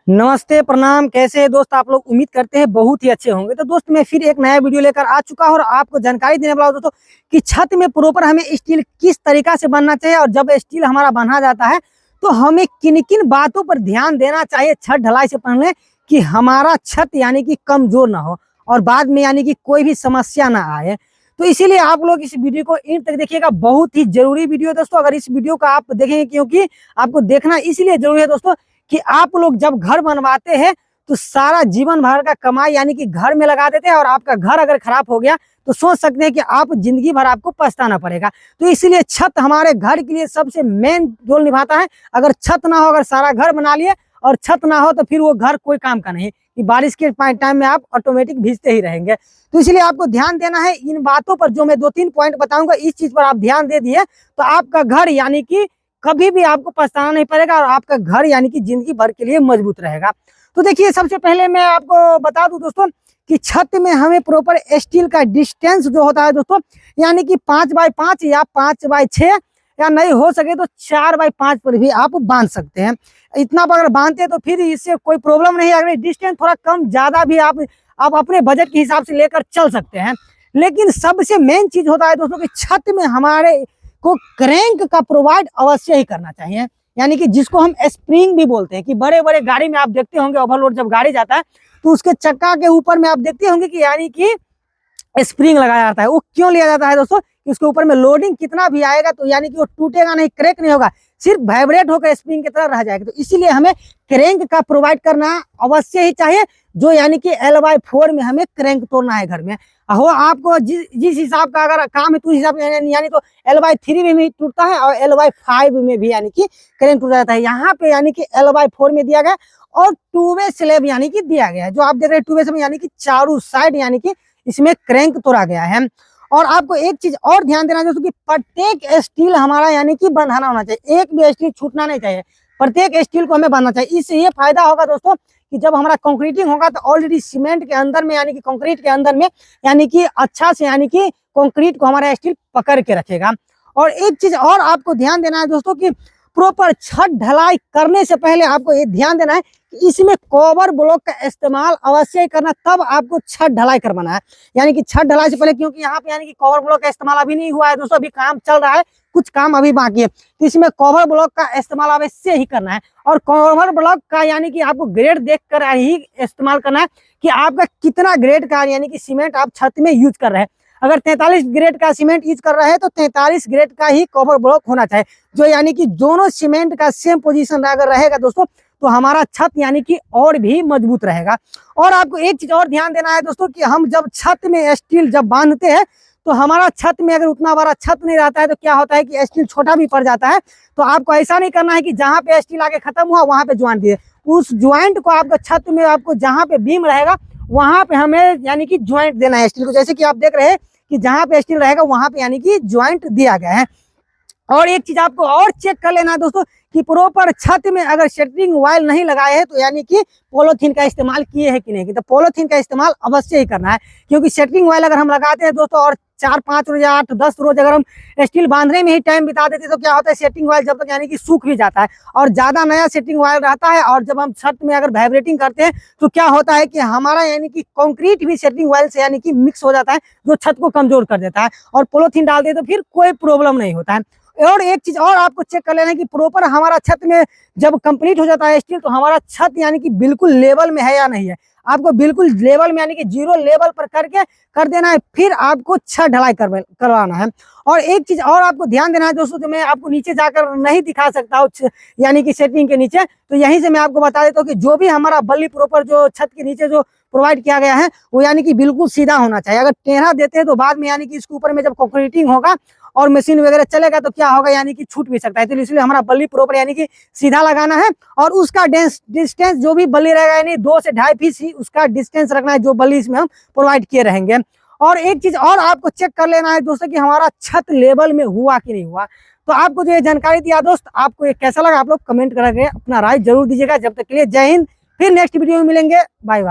नमस्ते, प्रणाम। कैसे हैं दोस्त आप लोग? उम्मीद करते हैं बहुत ही अच्छे होंगे। तो दोस्त मैं फिर एक नया वीडियो लेकर आ चुका हूं और आपको जानकारी देने वाला हूं दोस्तों कि छत में प्रॉपर हमें स्टील किस तरीका से बनना चाहिए और जब स्टील हमारा बना जाता है तो हमें किन किन बातों पर ध्यान देना चाहिए छत ढलाई से पहले कि हमारा छत यानी कि कमजोर ना हो और बाद में यानी कि कोई भी समस्या ना आए। तो इसीलिए आप लोग इस वीडियो को एंड तक देखिएगा, बहुत ही जरूरी वीडियो है दोस्तों। अगर इस वीडियो को आप देखेंगे, क्योंकि आपको देखना इसलिए जरूरी है दोस्तों कि आप लोग जब घर बनवाते हैं तो सारा जीवन भर का कमाई यानी कि घर में लगा देते हैं और आपका घर अगर खराब हो गया तो सोच सकते हैं कि आप जिंदगी भर आपको पछताना पड़ेगा। तो इसलिए छत हमारे घर के लिए सबसे मेन रोल निभाता है। अगर छत ना हो, अगर सारा घर बना लिए और छत ना हो तो फिर वो घर कोई काम का नहीं, कि बारिश के टाइम में आप ऑटोमेटिक भीजते ही रहेंगे। तो इसलिए आपको ध्यान देना है इन बातों पर। जो मैं 2-3 पॉइंट बताऊंगा, इस चीज पर आप ध्यान दे दिए तो आपका घर यानी कि कभी भी आपको पछताना नहीं पड़ेगा और आपका घर यानी कि जिंदगी भर के लिए मजबूत रहेगा। तो देखिए, सबसे पहले मैं आपको बता दूं दोस्तों कि छत में हमें प्रॉपर स्टील का डिस्टेंस जो होता है दोस्तों, यानी कि 5x5 या 5x6 या नहीं हो सके तो 4x5 पर भी आप बांध सकते हैं। इतना पर अगर बांधते हैं तो फिर इससे कोई प्रॉब्लम नहीं है। अगर डिस्टेंस थोड़ा कम ज्यादा भी आप अपने बजट के हिसाब से लेकर चल सकते हैं। लेकिन सबसे मेन चीज होता है दोस्तों कि छत में हमारे को क्रैंक का प्रोवाइड अवश्य ही करना चाहिए, यानी कि जिसको हम स्प्रिंग भी बोलते हैं। कि बड़े बड़े गाड़ी में आप देखते होंगे, ओवरलोड जब गाड़ी जाता है तो उसके चक्का के ऊपर में आप देखते होंगे कि यानी कि स्प्रिंग लगाया जाता है। वो क्यों लिया जाता है दोस्तों? कि उसके ऊपर में लोडिंग कितना भी आएगा तो यानी कि वो टूटेगा नहीं, क्रैक नहीं होगा, सिर्फ वाइब्रेट होकर स्प्रिंग की तरह रह जाएगा। तो इसीलिए हमें क्रैंक का प्रोवाइड करना अवश्य ही चाहिए, जो यानी कि L/4 में हमें क्रैंक तोड़ना है घर में। हो आपको जिस हिसाब का अगर काम है तो उस हिसाब यानी तो L/3 में भी टूटता है और L/5 में भी यानी कि क्रैंक टूट जाता है। यहाँ पे यानी कि L/4 में दिया गया और 2 वे स्लैब यानी कि दिया गया है। जो आप देख रहे हैं 2 वे स्लैब यानी कि चारों साइड यानी कि इसमें क्रैंक तोड़ा गया है। और आपको एक चीज और ध्यान देना है दोस्तों कि प्रत्येक स्टील हमारा यानी कि बंधाना होना चाहिए। एक भी स्टील छूटना नहीं चाहिए, प्रत्येक स्टील को हमें बांधना चाहिए। इससे ये फायदा होगा दोस्तों कि जब हमारा कंक्रीटिंग होगा तो ऑलरेडी सीमेंट के अंदर में यानी कि कंक्रीट के अंदर में यानी कि अच्छा से यानी कि कंक्रीट को हमारा स्टील पकड़ के रखेगा। और एक चीज और आपको ध्यान देना है दोस्तों कि प्रॉपर छत ढलाई करने से पहले आपको ये ध्यान देना है कि इसमें कवर ब्लॉक का इस्तेमाल अवश्य करना, तब आपको छत ढलाई करवाना है। यानी कि छत ढलाई से पहले, क्योंकि यहाँ पे यानी कि कवर ब्लॉक का इस्तेमाल अभी नहीं हुआ है दोस्तों, अभी काम चल रहा है, कुछ काम अभी बाकी है। तो इसमें कवर ब्लॉक का इस्तेमाल अवश्य ही करना है। और कवर ब्लॉक का यानी कि आपको ग्रेड देख कर ही इस्तेमाल करना है कि आपका कितना ग्रेड का यानी कि सीमेंट आप छत में यूज कर रहे हैं। अगर 43 ग्रेड का सीमेंट यूज कर रहे हैं तो 43 ग्रेड का ही कवर ब्लॉक होना चाहिए, जो यानी कि दोनों सीमेंट का सेम पोजीशन अगर रहेगा दोस्तों तो हमारा छत यानी कि और भी मजबूत रहेगा। और आपको एक चीज और ध्यान देना है दोस्तों कि हम जब छत में स्टील जब बांधते हैं तो हमारा छत में अगर उतना बड़ा छत नहीं रहता है तो क्या होता है कि स्टील छोटा भी पड़ जाता है। तो आपको ऐसा नहीं करना है कि जहाँ पे स्टील आगे खत्म हुआ वहां पे ज्वाइंट दिए, उस ज्वाइंट को आपका छत में आपको जहाँ पे बीम रहेगा वहां पे हमें यानी कि ज्वाइंट देना है स्टील को। जैसे कि आप देख रहे हैं कि जहां पे स्टील रहेगा वहां पे यानी कि ज्वाइंट दिया गया है। और एक चीज आपको और चेक कर लेना है दोस्तों कि प्रॉपर छत में अगर शटरिंग वायल नहीं लगाए हैं तो यानी कि पॉलीथीन का इस्तेमाल किए हैं कि नहीं। तो पॉलीथीन का इस्तेमाल अवश्य ही करना है, क्योंकि शटरिंग वायल अगर हम लगाते हैं दोस्तों और 4-5 रोज या 8-10 रोज अगर हम स्टील बांधने में ही टाइम बिता देते तो क्या होता है, सेटिंग वायल जब तक यानी कि सूख भी जाता है और ज्यादा नया सेटिंग वायल रहता है। और जब हम छत में अगर वाइब्रेटिंग करते हैं तो क्या होता है कि हमारा यानी कि कंक्रीट भी सेटिंग वायल से यानी कि मिक्स हो जाता है, जो छत को कमजोर कर देता है। और पॉलीथीन डालते हैं तो फिर कोई प्रॉब्लम नहीं होता है। और एक चीज और आपको चेक कर लेना है कि प्रॉपर हमारा छत में जब कंप्लीट हो जाता है स्टील तो हमारा छत यानी कि बिल्कुल लेवल में है या नहीं है। आपको बिल्कुल लेवल में यानी कि 0 लेवल पर करके कर देना है, फिर आपको छत ढलाई करवाना है। और एक चीज और आपको ध्यान देना है दोस्तों, जो मैं आपको नीचे जाकर नहीं दिखा सकता हूँ यानी कि सेटिंग के नीचे, तो यहीं से मैं आपको बता देता हूँ कि जो भी हमारा बल्ली प्रॉपर जो छत के नीचे जो प्रोवाइड किया गया है वो यानी कि बिल्कुल सीधा होना चाहिए। अगर टेढ़ा देते हैं तो बाद में यानी कि इसके ऊपर में जब कंक्रीटिंग होगा और मशीन वगैरह चलेगा तो क्या होगा, यानी कि छूट भी सकता है। तो इसलिए हमारा बल्ली प्रॉपर यानी कि सीधा लगाना है। और उसका डिस्टेंस जो भी बल्ली रहेगा यानी 2 से 2.5 फीट ही उसका डिस्टेंस रखना है, जो बल्ली इसमें हम प्रोवाइड किए रहेंगे। और एक चीज और आपको चेक कर लेना है दोस्तों कि हमारा छत लेवल में हुआ कि नहीं हुआ। तो आपको जो ये जानकारी दिया दोस्त, आपको ये कैसा लगा आप लोग कमेंट करके अपना राय जरूर दीजिएगा। जब तक के लिए जय हिंद, फिर नेक्स्ट वीडियो में मिलेंगे, बाय बाय।